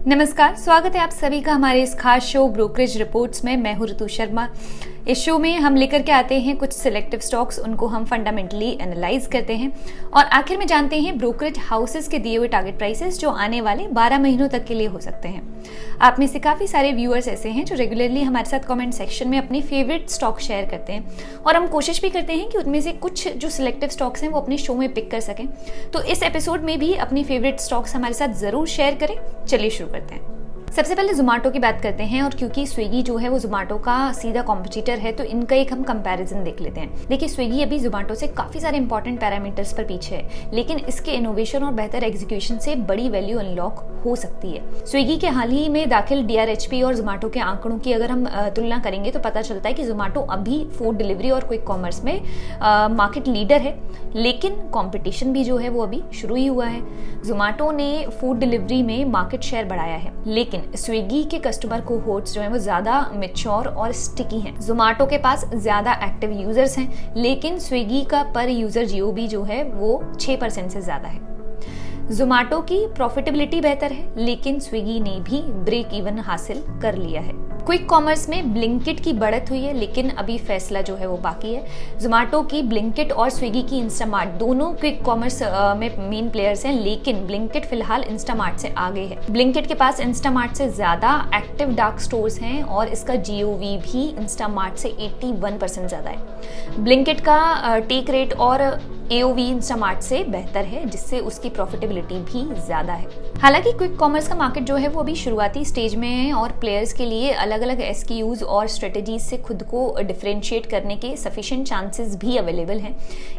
नमस्कार, स्वागत है आप सभी का हमारे इस खास शो ब्रोकरेज रिपोर्ट्स में। मैं हूं ऋतु शर्मा। इस शो में हम लेकर के आते हैं कुछ सिलेक्टिव स्टॉक्स, उनको हम फंडामेंटली एनालाइज करते हैं और आखिर में जानते हैं ब्रोकरेज हाउसेस के दिए हुए टारगेट प्राइसेस जो आने वाले 12 महीनों तक के लिए हो सकते हैं। आप में से काफ़ी सारे व्यूअर्स ऐसे हैं जो रेगुलरली हमारे साथ कमेंट सेक्शन में अपने फेवरेट स्टॉक शेयर करते हैं और हम कोशिश भी करते हैं कि उनमें से कुछ जो सिलेक्टिव स्टॉक्स हैं वो अपने शो में पिक कर सकें। तो इस एपिसोड में भी अपनी फेवरेट स्टॉक्स हमारे साथ ज़रूर शेयर करें। चलिए शुरू करते हैं। सबसे पहले जोमेटो की बात करते हैं और क्योंकि स्विगी जो है वो जोमेटो का सीधा कॉम्पिटिटर है तो इनका एक हम कंपैरिजन देख लेते हैं। देखिए, स्विगी अभी जोमेटो से काफ़ी सारे इंपॉर्टेंट पैरामीटर्स पर पीछे है, लेकिन इसके इनोवेशन और बेहतर एग्जीक्यूशन से बड़ी वैल्यू अनलॉक हो सकती है। स्विगी के हाल ही में दाखिल DRHP और जोमेटो के आंकड़ों की अगर हम तुलना करेंगे तो पता चलता है कि जोमेटो अभी फूड डिलीवरी और क्विक कॉमर्स में मार्केट लीडर है, लेकिन कॉम्पिटिशन भी जो है वो अभी शुरू ही हुआ है। जोमेटो ने फूड डिलीवरी में मार्केट शेयर बढ़ाया है, लेकिन स्विगी के कस्टमर कोहोर्ट्स जो है वो ज्यादा मैच्योर और स्टिकी हैं। जोमेटो के पास ज्यादा एक्टिव यूजर्स हैं, लेकिन स्विगी का पर यूजर GOV जो है वो 6% से ज्यादा है। जोमेटो की प्रॉफिटेबिलिटी बेहतर है, लेकिन स्विगी ने भी ब्रेक इवन हासिल कर लिया है। क्विक कॉमर्स में ब्लिंकिट की बढ़त हुई है, लेकिन अभी फैसला जो है वो बाकी है। जोमेटो की ब्लिंकिट और स्विगी की इंस्टामार्ट दोनों क्विक कॉमर्स में मेन प्लेयर्स हैं, लेकिन ब्लिंकिट फिलहाल इंस्टामार्ट से आगे है। ब्लिंकिट के पास इंस्टामार्ट से ज्यादा एक्टिव डार्क स्टोर्स हैं और इसका GOV भी इंस्टामार्ट से 81% ज्यादा है। ब्लिंकिट का टेक रेट और AOV इंस्टामार्ट से बेहतर है, जिससे उसकी प्रॉफिटेबिलिटी भी ज्यादा है। हालांकि क्विक कॉमर्स का मार्केट जो है वो अभी शुरुआती स्टेज में है और प्लेयर्स के लिए अलग अलग SKUs और स्ट्रेटेजीज से खुद को डिफरेंशिएट करने के सफिशिएंट चांसेस भी अवेलेबल हैं।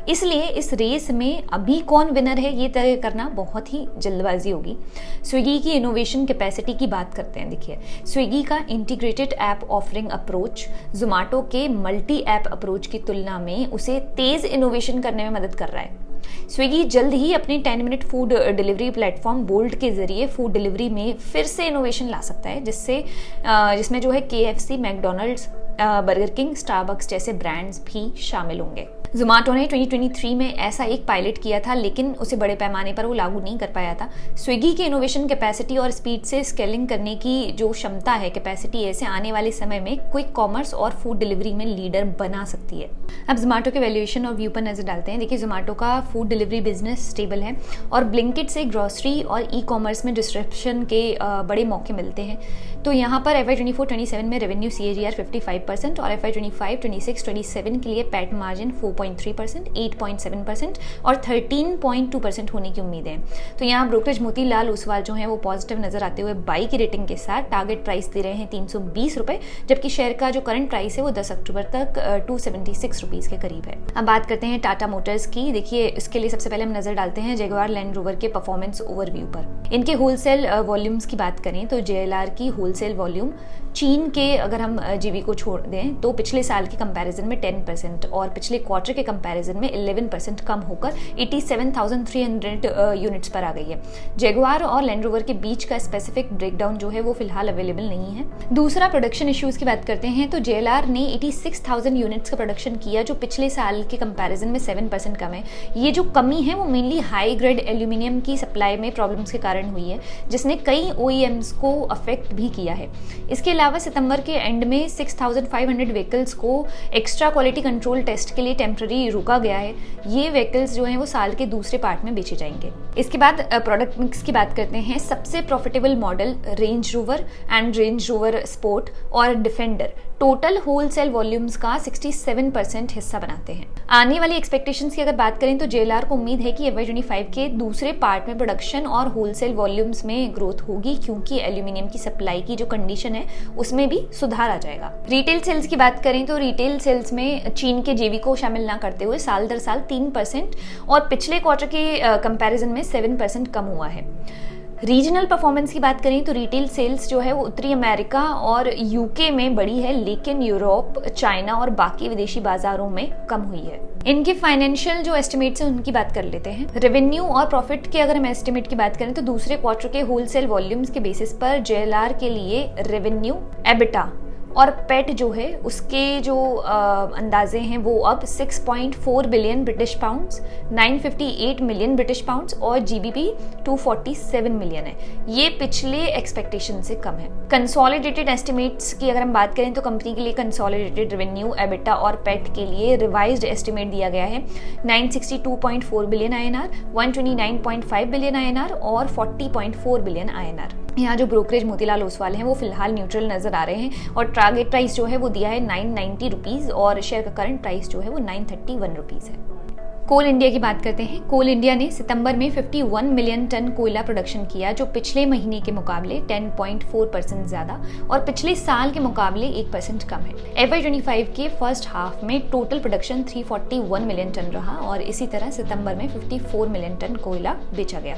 इसलिए इस रेस में अभी कौन विनर है ये तय करना बहुत ही जल्दबाजी होगी। स्विगी की इनोवेशन कैपेसिटी की बात करते हैं। देखिए, स्विगी का integrated app offering approach Zomato के मल्टी ऐप अप्रोच की तुलना में उसे तेज इनोवेशन करने में मदद कर रहा है। स्विगी जल्द ही अपनी 10 minute food delivery platform bolt के जरिए फूड डिलीवरी में फिर से इनोवेशन ला सकता है, जिसमें जो है KFC, McDonald's, burger king, Starbucks जैसे ब्रांड्स भी शामिल होंगे। जोमेटो ने 2023 में ऐसा एक पायलट किया था, लेकिन उसे बड़े पैमाने पर वो लागू नहीं कर पाया था। स्विगी के इनोवेशन कैपेसिटी और स्पीड से स्केलिंग करने की जो क्षमता है, कैपेसिटी ऐसे आने वाले समय में क्विक कॉमर्स और फूड डिलीवरी में लीडर बना सकती है। अब जोमेटो के वैल्यूएशन और व्यू पर नजर डालते हैं। देखिए, जोमेटो का फूड डिलीवरी बिजनेस स्टेबल है और ब्लिंकिट से ग्रोसरी और ई-कॉमर्स में डिस्ट्रिब्यूशन के बड़े मौके मिलते हैं। तो यहाँ पर FY 24-27 में रेवेन्यू CAGR 55% और FY 25-26-27 के लिए पैट मार्जिन 4.3%, 8.7% और 13.2% होने की उम्मीद है। तो यहाँ ब्रोकरेज मोतीलाल ओसवाल जो है वो पॉजिटिव नजर आते हुए बाई की रेटिंग के साथ टारगेट प्राइस दे रहे हैं 320 रुपए, जबकि शेयर का जो करंट प्राइस है वो 10 अक्टूबर तक 276 रुपीज के करीब है। अब बात करते हैं टाटा मोटर्स की। देखिए, इसके लिए सबसे पहले हम नजर डालते हैं जगुआर लैंड रोवर के परफॉर्मेंस ओवरव्यू पर। इनके होलसेल वॉल्यूम्स की बात करें तो JLR की होलसेल वॉल्यूम चीन के अगर हम GV को छोड़ दें तो पिछले साल के कंपैरिजन में 10% और पिछले क्वार्टर के कंपैरिजन में 11% कम होकर 87,300 यूनिट्स पर आ गई है। जगुआर और लैंड रोवर के बीच का स्पेसिफिक ब्रेकडाउन जो है वो फिलहाल अवेलेबल नहीं है। दूसरा, प्रोडक्शन इश्यूज की बात करते हैं तो JLR ने 86,000 यूनिट्स का प्रोडक्शन किया, जो पिछले साल के कंपैरिजन में 7% कम है। ये जो कमी है वो मेनली हाई ग्रेड एल्यूमिनियम की सप्लाई में प्रॉब्लम्स के कारण हुई है, जिसने कई OEMs को अफेक्ट भी किया है। इसके अलावा सितंबर के एंड में 6,500 व्हीकल्स को एक्स्ट्रा क्वालिटी कंट्रोल टेस्ट के लिए टेम्पररी रोका गया है। ये व्हीकल्स जो हैं वो साल के दूसरे पार्ट में बेचे जाएंगे। इसके बाद प्रोडक्ट मिक्स की बात करते हैं। सबसे profitable model range rover and range rover sport और डिफेंडर टोटल होलसेल वॉल्यूम्स का 67% हिस्सा बनाते हैं। आने वाली एक्सपेक्टेशंस की अगर बात करें तो JLR को उम्मीद है कि FY 25 के दूसरे पार्ट में प्रोडक्शन और होलसेल वॉल्यूम्स में ग्रोथ होगी, क्योंकि एल्यूमिनियम की सप्लाई की जो कंडीशन है उसमें भी सुधार आ जाएगा। रिटेल सेल्स की बात करें तो रिटेल सेल्स में चीन के JV को शामिल ना करते हुए साल दर साल 3% और पिछले क्वार्टर के कंपैरिजन में 7% कम हुआ है। रीजनल परफॉर्मेंस की बात करें तो रिटेल सेल्स जो है वो उत्तरी अमेरिका और UK में बढ़ी है, लेकिन यूरोप, चाइना और बाकी विदेशी बाजारों में कम हुई है। इनके फाइनेंशियल जो एस्टिमेट्स हैं उनकी बात कर लेते हैं। रेवेन्यू और प्रॉफिट के अगर हम एस्टिमेट की बात करें तो दूसरे क्वार्टर के होलसेल वॉल्यूम्स के बेसिस पर JLR के लिए रेवेन्यू, EBITDA और पेट जो है उसके जो अंदाजे हैं वो अब 6.4 billion British pounds, 958 million British pounds और जीबीपी 247 मिलियन है। ये पिछले एक्सपेक्टेशन से कम है। कंसोलिडेटेड एस्टिमेट्स की अगर हम बात करें तो कंपनी के लिए कंसोलिडेटेड रेवेन्यू, एबिटा और पेट के लिए रिवाइज्ड एस्टिमेट दिया गया है 962.4 बिलियन INR, 129.5 बिलियन INR और 40.4 बिलियन INR। यहाँ जो ब्रोकरेज मोतीलाल ओसवाल हैं वो फिलहाल न्यूट्रल नजर आ रहे हैं और टारगेट प्राइस जो है वो दिया है 990 रुपीज़ और शेयर का करंट प्राइस जो है वो 931 रुपीज़ है। कोल इंडिया की बात करते हैं। कोल इंडिया ने सितंबर में 51 मिलियन टन कोयला प्रोडक्शन किया, जो पिछले महीने के मुकाबले 10.4% ज़्यादा और पिछले साल के मुकाबले 1% कम है। FY25 के फर्स्ट हाफ में टोटल प्रोडक्शन 341 मिलियन टन रहा और इसी तरह सितंबर में 54 मिलियन टन कोयला बेचा गया।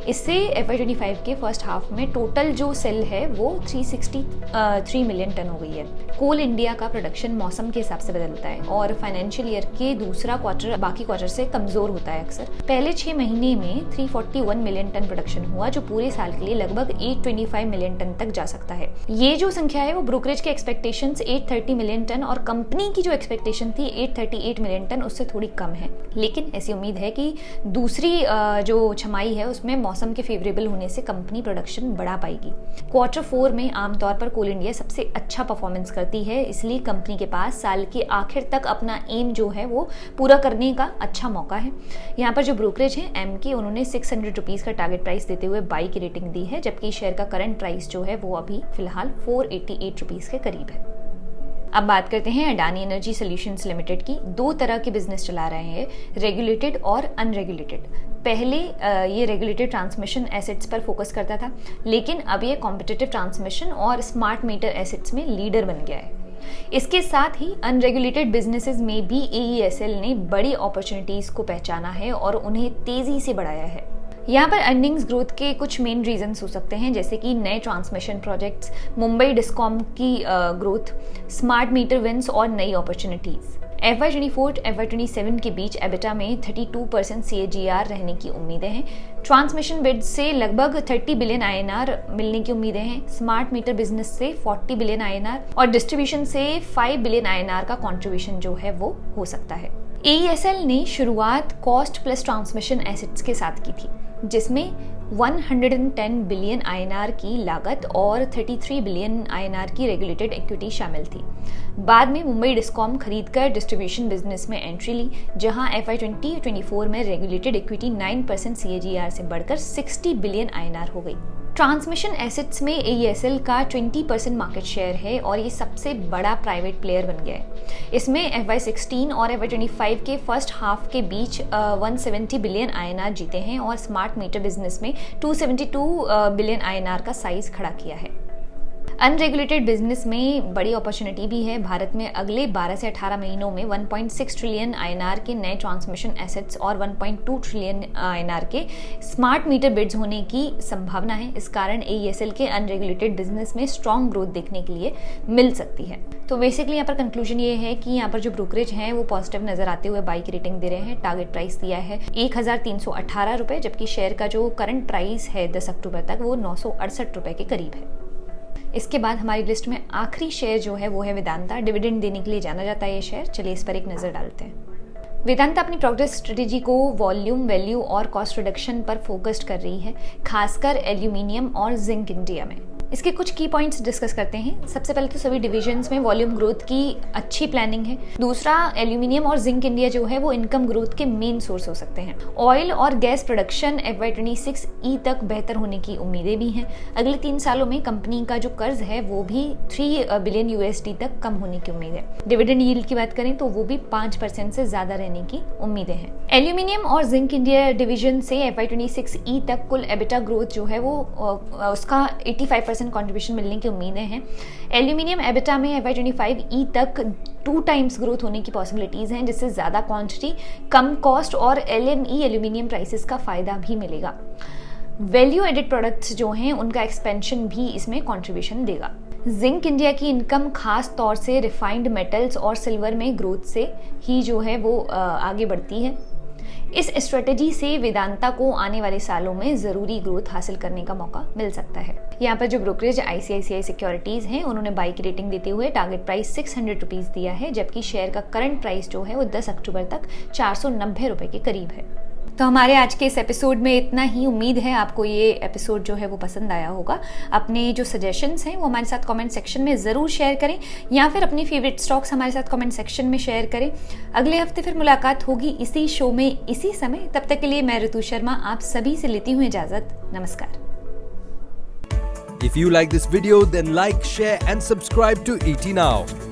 इससे FY25 के फर्स्ट हाफ में टोटल जो सेल है वो 363 मिलियन टन हो गई है। कोल इंडिया का प्रोडक्शन मौसम के हिसाब से बदलता है और फाइनेंशियल ईयर के दूसरा क्वार्टर बाकी क्वार्टर से कमजोर होता है अक्सर। पहले 6 महीने में 341 मिलियन टन प्रोडक्शन हुआ, जो पूरे साल के लिए लगभग 825 मिलियन टन तक जा सकता है। ये जो संख्या है वो ब्रोकरेज के एक्सपेक्टेशंस 830 मिलियन टन और कंपनी की जो एक्सपेक्टेशन थी 838 मिलियन टन उससे थोड़ी कम है। लेकिन ऐसी उम्मीद है कि दूसरी जो छमाही है उसमें मौसम के फेवरेबल होने से कंपनी प्रोडक्शन बढ़ा पाएगी। क्वार्टर 4 में आमतौर पर कोल इंडिया सबसे अच्छा परफॉर्मेंस करती है, इसलिए कंपनी के पास साल के आखिर तक अपना एम जो है वो पूरा करने का अच्छा मौका है। यहाँ पर जो ब्रोकरेज है एम की, उन्होंने 600 रुपीज़ का टारगेट प्राइस देते हुए बाई की रेटिंग दी है, जबकि शेयर का करंट प्राइस जो है वो अभी फिलहाल 488 रुपीज़ के करीब है। अब बात करते हैं अडानी एनर्जी सॉल्यूशंस लिमिटेड की। 2 तरह के बिजनेस चला रहे हैं, रेगुलेटेड और अनरेगुलेटेड। पहले ये रेगुलेटेड ट्रांसमिशन एसेट्स पर फोकस करता था, लेकिन अब ये कॉम्पिटिटिव ट्रांसमिशन और स्मार्ट मीटर एसेट्स में लीडर बन गया है। इसके साथ ही अनरेगुलेटेड बिजनेसेस में भी AESL ने बड़ी अपॉर्चुनिटीज को पहचाना है और उन्हें तेजी से बढ़ाया है। यहाँ पर अर्निंग्स ग्रोथ के कुछ मेन रीजंस हो सकते हैं, जैसे कि नए ट्रांसमिशन प्रोजेक्ट्स, मुंबई डिस्कॉम की ग्रोथ, स्मार्ट मीटर विंस और नई अपॉर्चुनिटीज। FY24 FY27 के बीच एबिटा में 32% CAGR रहने की उम्मीदें हैं। ट्रांसमिशन बिड से लगभग 30 बिलियन INR मिलने की उम्मीदें हैं। स्मार्ट मीटर बिजनेस से 40 बिलियन INR और डिस्ट्रीब्यूशन से 5 बिलियन INR का कंट्रीब्यूशन जो है वो हो सकता है। AESL ने शुरुआत कॉस्ट प्लस ट्रांसमिशन एसेट्स के साथ की थी, जिसमें 110 बिलियन INR की लागत और 33 बिलियन INR की रेगुलेटेड इक्विटी शामिल थी। बाद में मुंबई डिस्कॉम खरीदकर डिस्ट्रीब्यूशन बिजनेस में एंट्री ली, जहां FY2024 में रेगुलेटेड इक्विटी 9% CAGR से बढ़कर 60 बिलियन INR हो गई। ट्रांसमिशन एसेट्स में AESL का 20% मार्केट शेयर है और ये सबसे बड़ा प्राइवेट प्लेयर बन गया है। इसमें FY16 और FY25 के फर्स्ट हाफ के बीच 170 बिलियन INR जीते हैं और स्मार्ट मीटर बिजनेस में 272 बिलियन INR का साइज खड़ा किया है। अनरेगुलेटेड बिजनेस में बड़ी अपॉर्चुनिटी भी है। भारत में अगले 12 से 18 महीनों में 1.6 ट्रिलियन INR के नए ट्रांसमिशन एसेट्स और 1.2 ट्रिलियन INR के स्मार्ट मीटर बिड्स होने की संभावना है। इस कारण AESL के अनरेगुलेटेड बिजनेस में स्ट्रॉन्ग ग्रोथ देखने के लिए मिल सकती है। तो बेसिकली यहाँ पर कंक्लूजन ये है कि यहाँ पर जो ब्रोकरेज हैं वो पॉजिटिव नजर आते हुए बाई की रेटिंग दे रहे हैं। टारगेट प्राइस दिया है 1318 रुपये, जबकि शेयर का जो करंट प्राइस है 10 अक्टूबर तक वो 968 रुपये के करीब है। इसके बाद हमारी लिस्ट में आखिरी शेयर जो है वो है वेदांता। डिविडेंड देने के लिए जाना जाता है ये शेयर। चलिए इस पर एक नज़र डालते हैं। वेदांता अपनी प्रोग्रेस स्ट्रेटेजी को वॉल्यूम, वैल्यू और कॉस्ट रिडक्शन पर फोकस्ड कर रही है, खासकर एल्यूमिनियम और जिंक इंडिया में। इसके कुछ की पॉइंट्स डिस्कस करते हैं। सबसे पहले तो सभी डिविजन्स में वॉल्यूम ग्रोथ की अच्छी प्लानिंग है। दूसरा, एल्यूमिनियम और जिंक इंडिया जो है वो इनकम ग्रोथ के मेन सोर्स हो सकते हैं। ऑयल और गैस प्रोडक्शन FY26 तक बेहतर होने की उम्मीदें भी हैं। अगले 3 सालों में कंपनी का जो कर्ज है वो भी 3 बिलियन USD तक कम होने की उम्मीद है। डिविडेंड यील्ड की बात करें तो वो भी 5% से ज्यादा रहने की उम्मीदें हैं। एल्यूमिनियम और जिंक इंडिया डिवीजन से FY26 तक कुल एबिटा ग्रोथ जो है वो उसका 85% कंट्रीब्यूशन मिलने की उम्मीदें हैं। एल्यूमिनियम एबिटा में FY25 तक 2 टाइम्स ग्रोथ होने की पॉसिबिलिटीज हैं, जिससे ज्यादा क्वांटिटी, कम कॉस्ट और LME एल्यूमिनियम प्राइसेस का फायदा भी मिलेगा। वैल्यू एडेड प्रोडक्ट्स जो हैं उनका एक्सपेंशन भी इसमें कंट्रीब्यूशन देगा। जिंक इंडिया की इनकम खास तौर से रिफाइंड मेटल्स और सिल्वर में ग्रोथ से ही जो है वो आगे बढ़ती है। इस स्ट्रेटेजी से वेदांता को आने वाले सालों में ज़रूरी ग्रोथ हासिल करने का मौका मिल सकता है। यहाँ पर जो ब्रोकरेज ICICI सिक्योरिटीज़ हैं उन्होंने बाई की रेटिंग देते हुए टारगेट प्राइस 600 रुपीज़ दिया है, जबकि शेयर का करंट प्राइस जो है वो 10 अक्टूबर तक 490 रुपये के करीब है। तो हमारे आज के इस एपिसोड में इतना ही। उम्मीद है आपको ये एपिसोड जो है वो पसंद आया होगा। अपने जो सजेशंस हैं वो हमारे साथ कमेंट सेक्शन में ज़रूर शेयर करें, या फिर अपनी फेवरेट स्टॉक्स हमारे साथ कमेंट सेक्शन में शेयर करें। अगले हफ्ते फिर मुलाकात होगी इसी शो में इसी समय। तब तक के लिए मैं ऋतु शर्मा आप सभी से लेती हूँ इजाज़त। नमस्कार। If you like this video, then like, share and subscribe to ET Now.